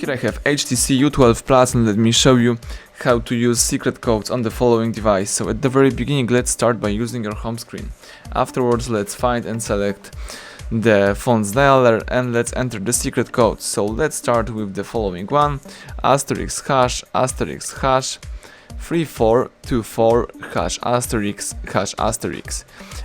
Here I have HTC U12 Plus, and let me show you how to use secret codes on the following device. So at the very beginning, let's start by using our home screen. Afterwards, let's find and select the phone's dialer and let's enter the secret code. So let's start with the following one: asterisk hash 3424 hash asterisk.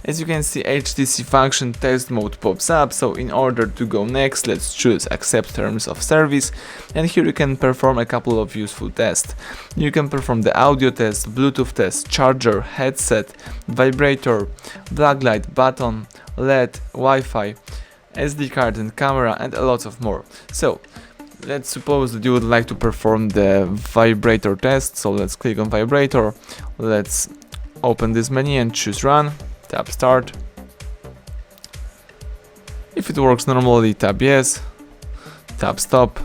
As you can see, HTC Function Test mode pops up, so in order to go next, let's choose Accept Terms of Service, and here you can perform a couple of useful tests. You can perform the audio test, Bluetooth test, charger, headset, vibrator, blacklight, button, LED, Wi-Fi, SD card and camera, and a lot of more. So let's suppose that you would like to perform the vibrator test, so let's click on vibrator, let's open this menu and choose run, tap start. If it works normally, tap yes, tap stop,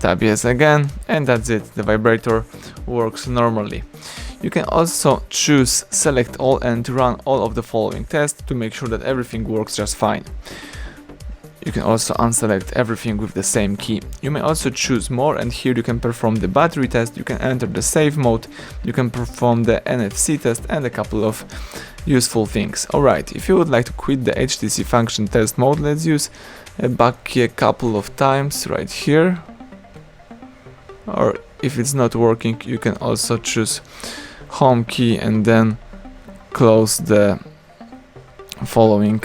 tap yes again, and that's it, the vibrator works normally. You can also choose select all and run all of the following tests to make sure that everything works just fine. You can also unselect everything with the same key. You may also choose more, and here you can perform the battery test, you can enter the safe mode, you can perform the NFC test, and a couple of useful things. Alright, if you would like to quit the HTC Function Test mode, let's use a back key a couple of times right here. Or if it's not working, you can also choose home key and then close the following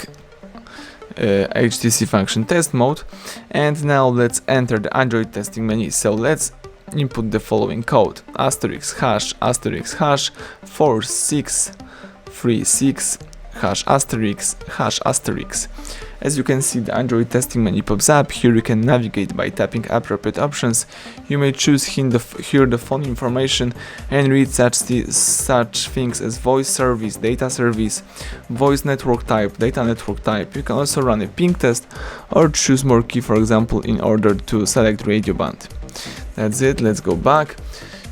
HTC Function Test mode. And now let's enter the Android testing menu. So let's input the following code: asterisk hash 4636 hash asterisk. As you can see, the Android testing menu pops up. Here you can navigate by tapping appropriate options. You may choose here the phone information and read such things as voice service, data service, voice network type, data network type. You can also run a ping test or choose more key, for example, in order to select radio band. That's it, let's go back.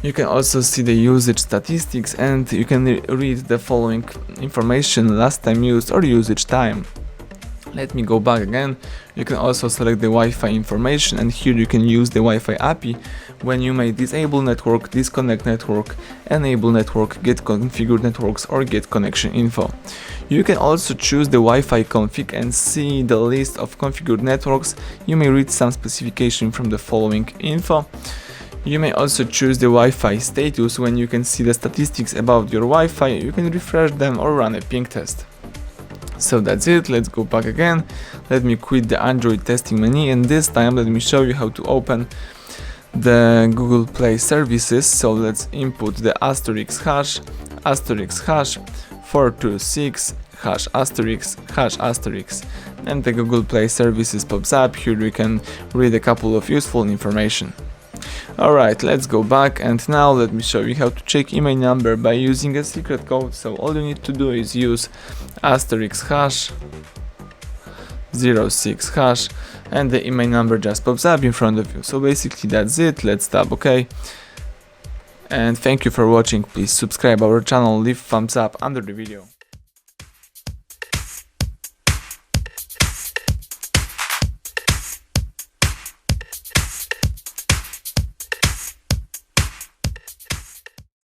You can also see the usage statistics, and you can read the following information: last time used or usage time. Let me go back again. You can also select the Wi-Fi information, and here you can use the Wi-Fi API when you may disable network, disconnect network, enable network, get configured networks, or get connection info. You can also choose the Wi-Fi config and see the list of configured networks. You may read some specification from the following info. You may also choose the Wi-Fi status, when you can see the statistics about your Wi-Fi. You can refresh them or run a ping test. So that's it, let's go back again. Let me quit the Android testing menu, and this time let me show you how to open the Google Play services. So let's input the asterisk hash 426 hash asterisk, and the Google Play services pops up. Here you can read a couple of useful information. Alright, let's go back, and now let me show you how to check email number by using a secret code. So all you need to do is use asterisk hash 06 hash, and the email number just pops up in front of you. So basically that's it. Let's tap OK, and thank you for watching. Please subscribe our channel, leave thumbs up under the video.